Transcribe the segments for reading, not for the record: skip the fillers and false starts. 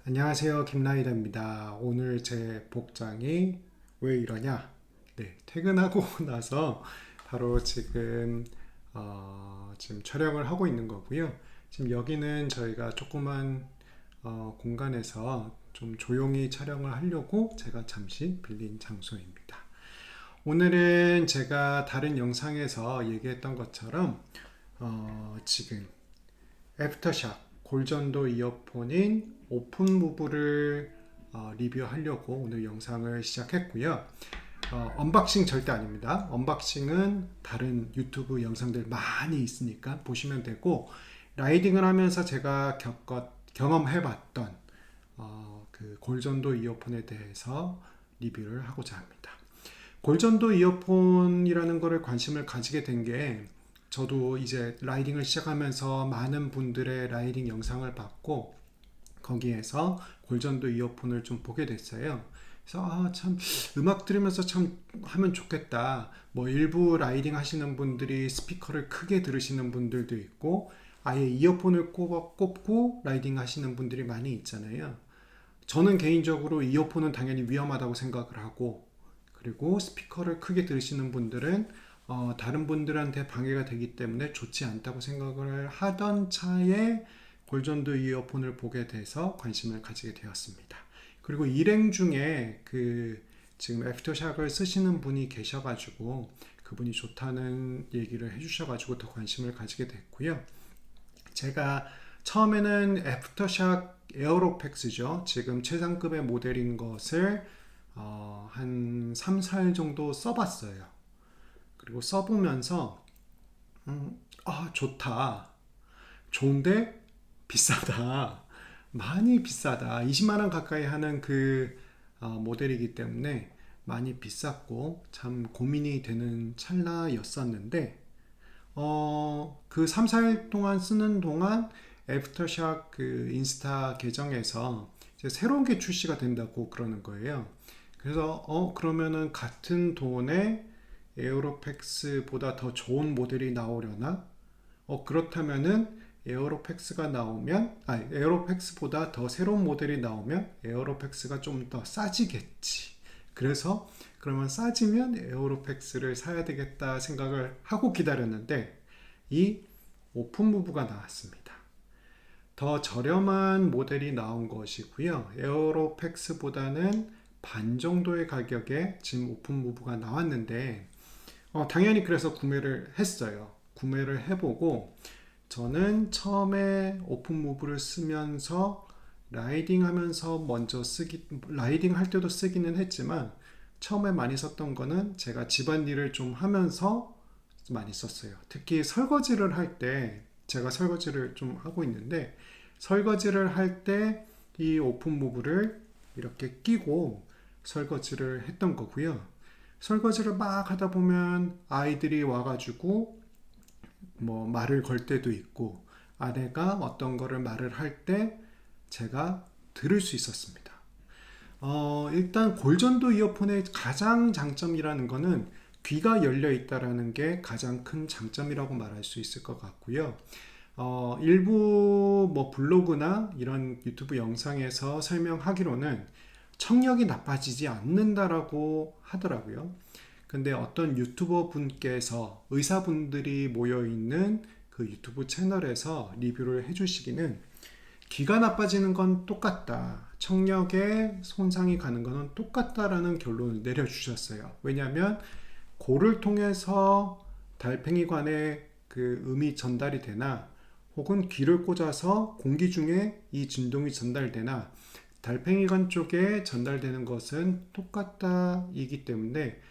안녕하세요. 김라이더입니다. 오늘 제 복장이 왜 이러냐? 네, 퇴근하고 나서 바로 지금 촬영을 하고 있는 거고요. 지금 여기는 저희가 조그만 공간에서 좀 조용히 촬영을 하려고 제가 잠시 빌린 장소입니다. 오늘은 제가 다른 영상에서 얘기했던 것처럼 지금 애프터샷 골전도 이어폰인 오픈무브를 리뷰하려고 오늘 영상을 시작했고요. 언박싱 절대 아닙니다. 언박싱은 다른 유튜브 영상들 많이 있으니까 보시면 되고, 라이딩을 하면서 제가 경험해봤던 그 골전도 이어폰에 대해서 리뷰를 하고자 합니다. 골전도 이어폰이라는 거를 관심을 가지게 된 게, 저도 이제 라이딩을 시작하면서 많은 분들의 라이딩 영상을 봤고 거기에서 골전도 이어폰을 좀 보게 됐어요. 그래서 참 음악 들으면서 참 하면 좋겠다. 뭐 일부 라이딩 하시는 분들이 스피커를 크게 들으시는 분들도 있고 아예 이어폰을 꼽고 라이딩 하시는 분들이 많이 있잖아요. 저는 개인적으로 이어폰은 당연히 위험하다고 생각을 하고, 그리고 스피커를 크게 들으시는 분들은 다른 분들한테 방해가 되기 때문에 좋지 않다고 생각을 하던 차에 골전도 이어폰을 보게 돼서 관심을 가지게 되었습니다. 그리고 일행 중에 지금 애프터샥을 쓰시는 분이 계셔가지고 그분이 좋다는 얘기를 해주셔가지고 더 관심을 가지게 됐고요. 제가 처음에는 애프터샥 에어로팩스죠. 지금 최상급의 모델인 것을 한 3, 4일 정도 써봤어요. 그리고 써보면서 좋다. 좋은데 비싸다. 많이 비싸다. 20만 원 가까이 하는 모델이기 때문에 많이 비쌌고 참 고민이 되는 찰나였었는데 그 3, 4일 동안 쓰는 동안 애프터샥 그 인스타 계정에서 이제 새로운 게 출시가 된다고 그러는 거예요. 그래서 그러면은 같은 돈에 에어로팩스보다 더 좋은 모델이 나오려나? 그렇다면은 에어로팩스가 나오면, 에어로팩스보다 더 새로운 모델이 나오면 에어로팩스가 좀 더 싸지겠지. 그래서 그러면 싸지면 에어로팩스를 사야 되겠다 생각을 하고 기다렸는데 이 오픈무브가 나왔습니다. 더 저렴한 모델이 나온 것이고요. 에어로팩스보다는 반 정도의 가격에 지금 오픈무브가 나왔는데 당연히 그래서 구매를 했어요. 구매를 해보고 저는 처음에 오픈무브를 쓰면서 라이딩 하면서 라이딩 할 때도 쓰기는 했지만 처음에 많이 썼던 거는 제가 집안일을 좀 하면서 많이 썼어요. 특히 설거지를 할 때, 제가 설거지를 좀 하고 있는데 설거지를 할 때 이 오픈무브를 이렇게 끼고 설거지를 했던 거고요. 설거지를 막 하다 보면 아이들이 와가지고 뭐 말을 걸 때도 있고 아내가 어떤 거를 말을 할 때 제가 들을 수 있었습니다. 일단 골전도 이어폰의 가장 장점이라는 거는 귀가 열려 있다라는 게 가장 큰 장점이라고 말할 수 있을 것 같고요. 일부 뭐 블로그나 이런 유튜브 영상에서 설명하기로는 청력이 나빠지지 않는다라고 하더라고요. 근데 어떤 유튜버 분께서 의사분들이 모여있는 그 유튜브 채널에서 리뷰를 해주시기는 귀가 나빠지는 건 똑같다. 청력에 손상이 가는 거는 똑같다라는 결론을 내려주셨어요. 왜냐하면 고를 통해서 달팽이관에 그 음이 전달이 되나 혹은 귀를 꽂아서 공기 중에 이 진동이 전달되나 달팽이관 쪽에 전달되는 것은 똑같다이기 때문에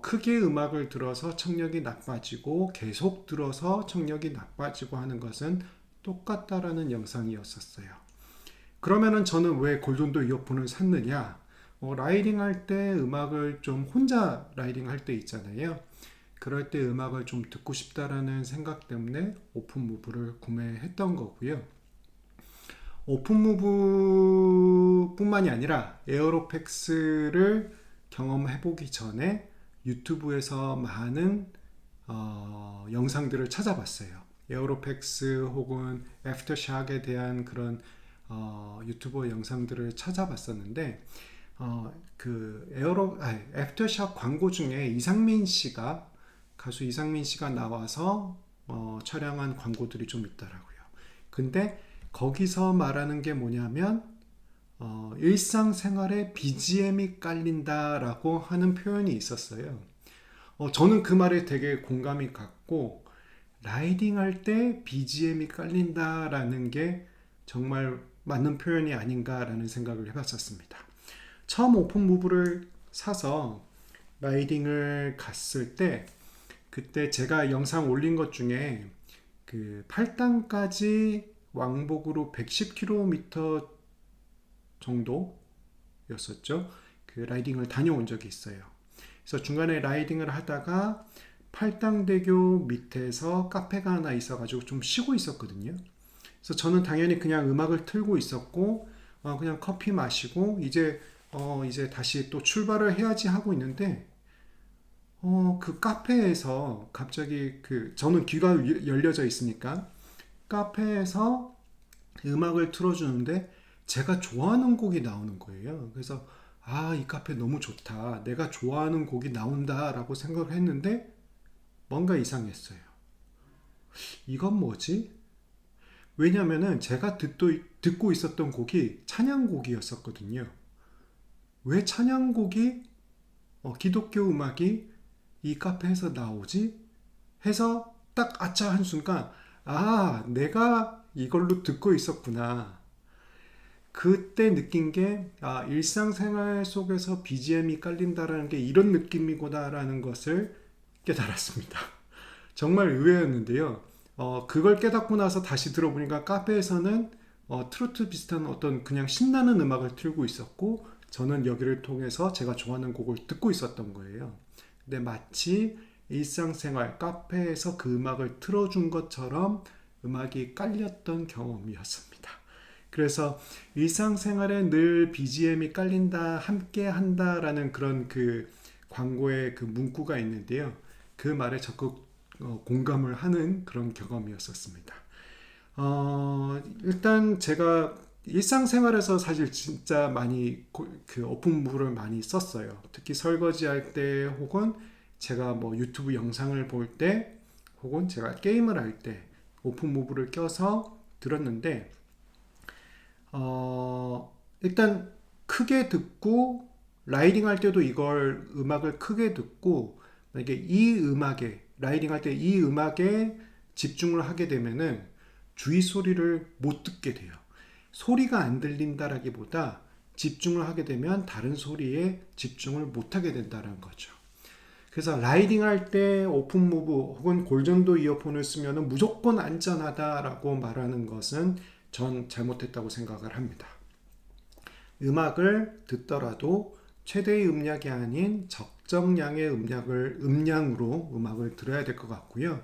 크게 음악을 들어서 청력이 나빠지고 계속 들어서 청력이 나빠지고 하는 것은 똑같다라는 영상이었었어요. 그러면은 저는 왜 골전도 이어폰을 샀느냐? 라이딩 할 때 음악을 좀 혼자 라이딩 할 때 있잖아요. 그럴 때 음악을 좀 듣고 싶다라는 생각 때문에 오픈무브를 구매했던 거고요. 오픈무브 뿐만이 아니라 에어로팩스를 경험해보기 전에 유튜브에서 많은 영상들을 찾아봤어요. 에어로팩스 혹은 애프터샥에 대한 그런 유튜버 영상들을 찾아봤었는데 애프터샷 광고 중에 가수 이상민 씨가 나와서 촬영한 광고들이 좀 있더라고요. 근데 거기서 말하는 게 뭐냐면 일상생활에 BGM이 깔린다라고 하는 표현이 있었어요. 저는 그 말에 되게 공감이 갔고, 라이딩 할 때 BGM이 깔린다라는 게 정말 맞는 표현이 아닌가라는 생각을 해봤었습니다. 처음 오픈무브를 사서 라이딩을 갔을 때, 그때 제가 영상 올린 것 중에 그 8단까지 왕복으로 110km 정도였었죠. 그 라이딩을 다녀온 적이 있어요. 그래서 중간에 라이딩을 하다가 팔당대교 밑에서 카페가 하나 있어가지고 좀 쉬고 있었거든요. 그래서 저는 당연히 그냥 음악을 틀고 있었고, 그냥 커피 마시고 이제 다시 또 출발을 해야지 하고 있는데, 그 카페에서 갑자기 저는 귀가 열려져 있으니까 카페에서 음악을 틀어주는데 제가 좋아하는 곡이 나오는 거예요. 그래서 이 카페 너무 좋다. 내가 좋아하는 곡이 나온다라고 생각을 했는데 뭔가 이상했어요. 이건 뭐지? 왜냐면은 제가 듣고 있었던 곡이 찬양곡이었었거든요. 왜 찬양곡이 기독교 음악이 이 카페에서 나오지? 해서 딱 아차 한 순간 내가 이걸로 듣고 있었구나. 그때 느낀 게 일상생활 속에서 BGM이 깔린다라는 게 이런 느낌이구나라는 것을 깨달았습니다. 정말 의외였는데요. 그걸 깨닫고 나서 다시 들어보니까 카페에서는 트로트 비슷한 어떤 그냥 신나는 음악을 틀고 있었고, 저는 여기를 통해서 제가 좋아하는 곡을 듣고 있었던 거예요. 근데 마치 일상생활 카페에서 그 음악을 틀어준 것처럼 음악이 깔렸던 경험이었습니다. 그래서 일상생활에 늘 BGM이 깔린다, 함께 한다라는 그런 그 광고의 그 문구가 있는데요. 그 말에 적극 공감을 하는 그런 경험이었었습니다. 일단 제가 일상생활에서 사실 진짜 많이 그 오픈무브를 많이 썼어요. 특히 설거지할 때 혹은 제가 뭐 유튜브 영상을 볼 때 혹은 제가 게임을 할 때 오픈무브를 껴서 들었는데 일단 크게 듣고 라이딩 할 때도 이걸 음악을 크게 듣고 만약에 이 음악에 라이딩 할 때 이 음악에 집중을 하게 되면은 주위 소리를 못 듣게 돼요. 소리가 안 들린다라기보다 집중을 하게 되면 다른 소리에 집중을 못 하게 된다는 거죠. 그래서 라이딩 할 때 오픈 무브 혹은 골전도 이어폰을 쓰면 무조건 안전하다라고 말하는 것은 전 잘못했다고 생각을 합니다. 음악을 듣더라도 최대의 음량이 아닌 적정량의 음량으로 음악을 들어야 될 것 같고요.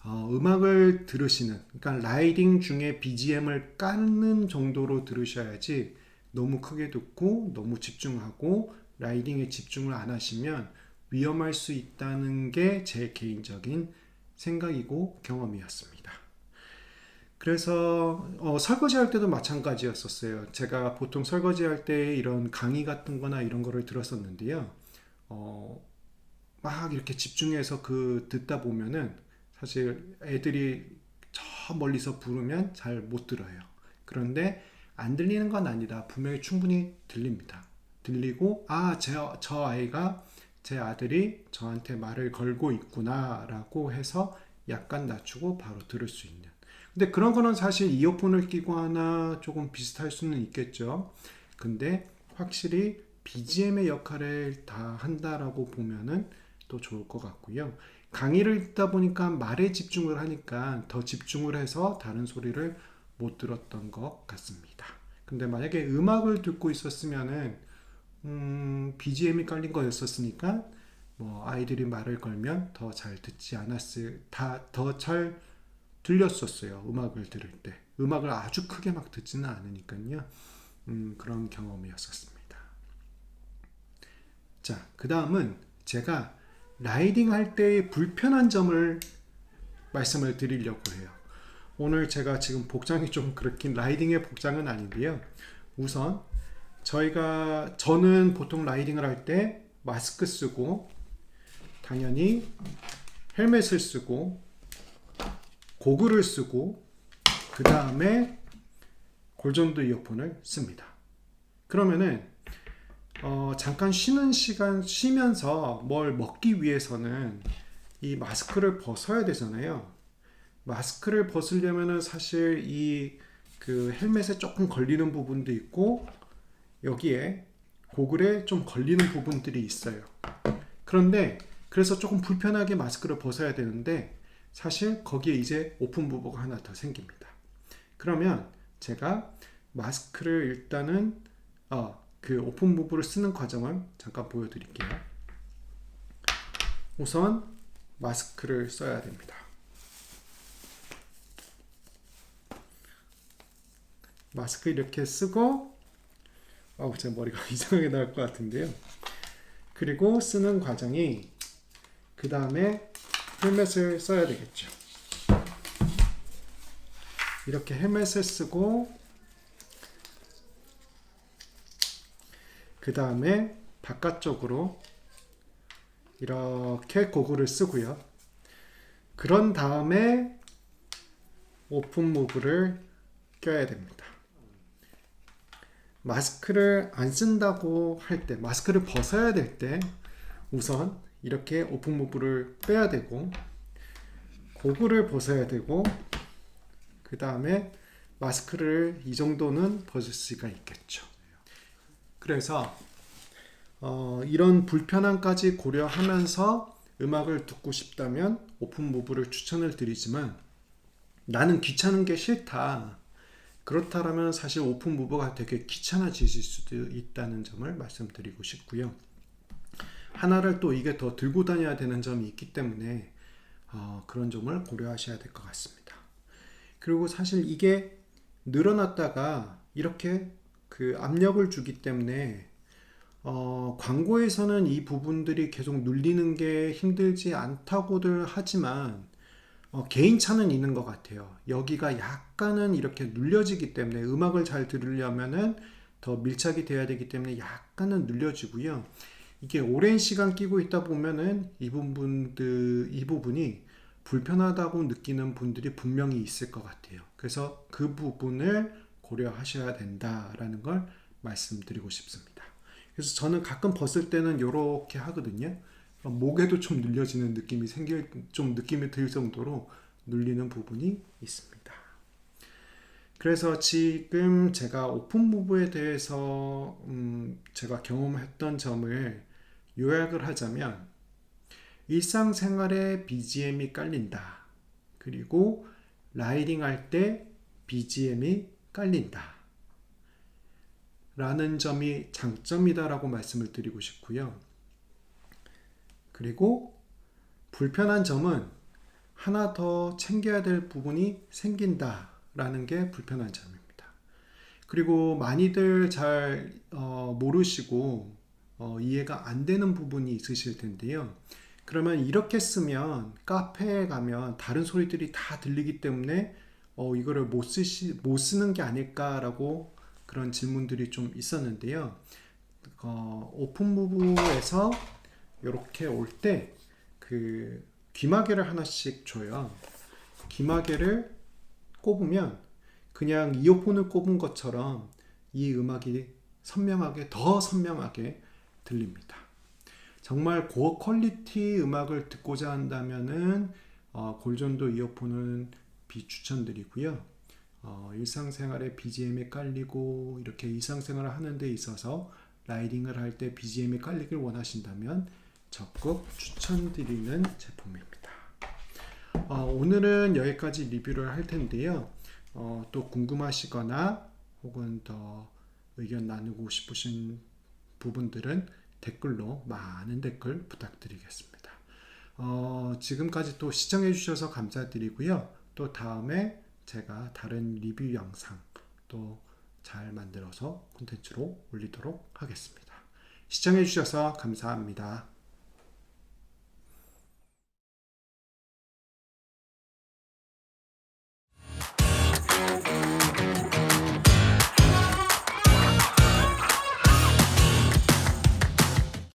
음악을 들으시는, 그러니까 라이딩 중에 BGM을 까는 정도로 들으셔야지 너무 크게 듣고 너무 집중하고 라이딩에 집중을 안 하시면 위험할 수 있다는 게 제 개인적인 생각이고 경험이었습니다. 그래서 설거지할 때도 마찬가지였었어요. 제가 보통 설거지할 때 이런 강의 같은 거나 이런 거를 들었었는데요. 막 이렇게 집중해서 듣다 보면은 사실 애들이 저 멀리서 부르면 잘 못 들어요. 그런데 안 들리는 건 아니다. 분명히 충분히 들립니다. 들리고 저 아이가 제 아들이 저한테 말을 걸고 있구나 라고 해서 약간 낮추고 바로 들을 수 있는. 근데 그런 거는 사실 이어폰을 끼고 하나 조금 비슷할 수는 있겠죠. 근데 확실히 BGM의 역할을 다 한다라고 보면은 또 좋을 것 같고요. 강의를 듣다 보니까 말에 집중을 하니까 더 집중을 해서 다른 소리를 못 들었던 것 같습니다. 근데 만약에 음악을 듣고 있었으면은 BGM이 깔린 거였었으니까 뭐 아이들이 말을 걸면 더 잘 듣지 더 잘 들렸었어요. 음악을 들을 때 음악을 아주 크게 막 듣지는 않으니까요. 그런 경험이었었습니다. 자, 그 다음은 제가 라이딩 할 때의 불편한 점을 말씀을 드리려고 해요. 오늘 제가 지금 복장이 좀 그렇긴 라이딩의 복장은 아닌데요. 우선 저는 보통 라이딩을 할 때 마스크 쓰고 당연히 헬멧을 쓰고 고글을 쓰고 그 다음에 골전도 이어폰을 씁니다. 그러면은 잠깐 쉬는 시간 쉬면서 뭘 먹기 위해서는 이 마스크를 벗어야 되잖아요. 마스크를 벗으려면은 사실 이 그 헬멧에 조금 걸리는 부분도 있고 여기에 고글에 좀 걸리는 부분들이 있어요. 그런데 그래서 조금 불편하게 마스크를 벗어야 되는데 사실 거기에 이제 오픈 부브가 하나 더 생깁니다. 그러면 제가 마스크를 일단은 그 오픈 부브를 쓰는 과정을 잠깐 보여드릴게요. 우선 마스크를 써야 됩니다. 마스크 이렇게 쓰고 제 머리가 이상하게 나올 것 같은데요. 그리고 쓰는 과정이 그 다음에 헬멧을 써야 되겠죠. 이렇게 헬멧을 쓰고 그 다음에 바깥쪽으로 이렇게 고글을 쓰고요. 그런 다음에 오픈 무브를 껴야 됩니다. 마스크를 안 쓴다고 할 때, 마스크를 벗어야 될 때 우선 이렇게 오픈 무브를 빼야 되고 고글을 벗어야 되고 그 다음에 마스크를 이 정도는 벗을 수가 있겠죠. 그래서 이런 불편함까지 고려하면서 음악을 듣고 싶다면 오픈 무브를 추천을 드리지만 나는 귀찮은 게 싫다. 그렇다면 사실 오픈 무브가 되게 귀찮아지실 수도 있다는 점을 말씀드리고 싶고요. 하나를 또 이게 더 들고 다녀야 되는 점이 있기 때문에 그런 점을 고려하셔야 될 것 같습니다. 그리고 사실 이게 늘어났다가 이렇게 그 압력을 주기 때문에 광고에서는 이 부분들이 계속 눌리는 게 힘들지 않다고들 하지만 개인차는 있는 것 같아요. 여기가 약간은 이렇게 눌려지기 때문에 음악을 잘 들으려면은 더 밀착이 돼야 되기 때문에 약간은 눌려지고요. 이게 오랜 시간 끼고 있다 보면은 이 부분이 불편하다고 느끼는 분들이 분명히 있을 것 같아요. 그래서 그 부분을 고려하셔야 된다라는 걸 말씀드리고 싶습니다. 그래서 저는 가끔 벗을 때는 이렇게 하거든요. 목에도 좀 눌려지는 느낌이 좀 느낌이 들 정도로 눌리는 부분이 있습니다. 그래서 지금 제가 오픈 무브에 대해서 제가 경험했던 점을 요약을 하자면 일상생활에 BGM이 깔린다. 그리고 라이딩 할 때 BGM이 깔린다. 라는 점이 장점이다라고 말씀을 드리고 싶고요. 그리고 불편한 점은 하나 더 챙겨야 될 부분이 생긴다라는 게 불편한 점입니다. 그리고 많이들 잘 모르시고 이해가 안 되는 부분이 있으실 텐데요. 그러면 이렇게 쓰면 카페에 가면 다른 소리들이 다 들리기 때문에 이거를 못 쓰는 게 아닐까라고 그런 질문들이 좀 있었는데요. 오픈 무브에서 이렇게 올 때 그 귀마개를 하나씩 줘요. 귀마개를 꼽으면 그냥 이어폰을 꼽은 것처럼 이 음악이 더 선명하게 들립니다. 정말 고퀄리티 음악을 듣고자 한다면은 골전도 이어폰은 비추천드리고요. 일상생활에 BGM이 깔리고 이렇게 일상생활을 하는 데 있어서 라이딩을 할 때 BGM이 깔리길 원하신다면 적극 추천드리는 제품입니다. 오늘은 여기까지 리뷰를 할 텐데요. 또 궁금하시거나 혹은 더 의견 나누고 싶으신 부분들은 댓글로 많은 댓글 부탁드리겠습니다. 지금까지 또 시청해 주셔서 감사드리고요. 또 다음에 제가 다른 리뷰 영상 또 잘 만들어서 콘텐츠로 올리도록 하겠습니다. 시청해 주셔서 감사합니다.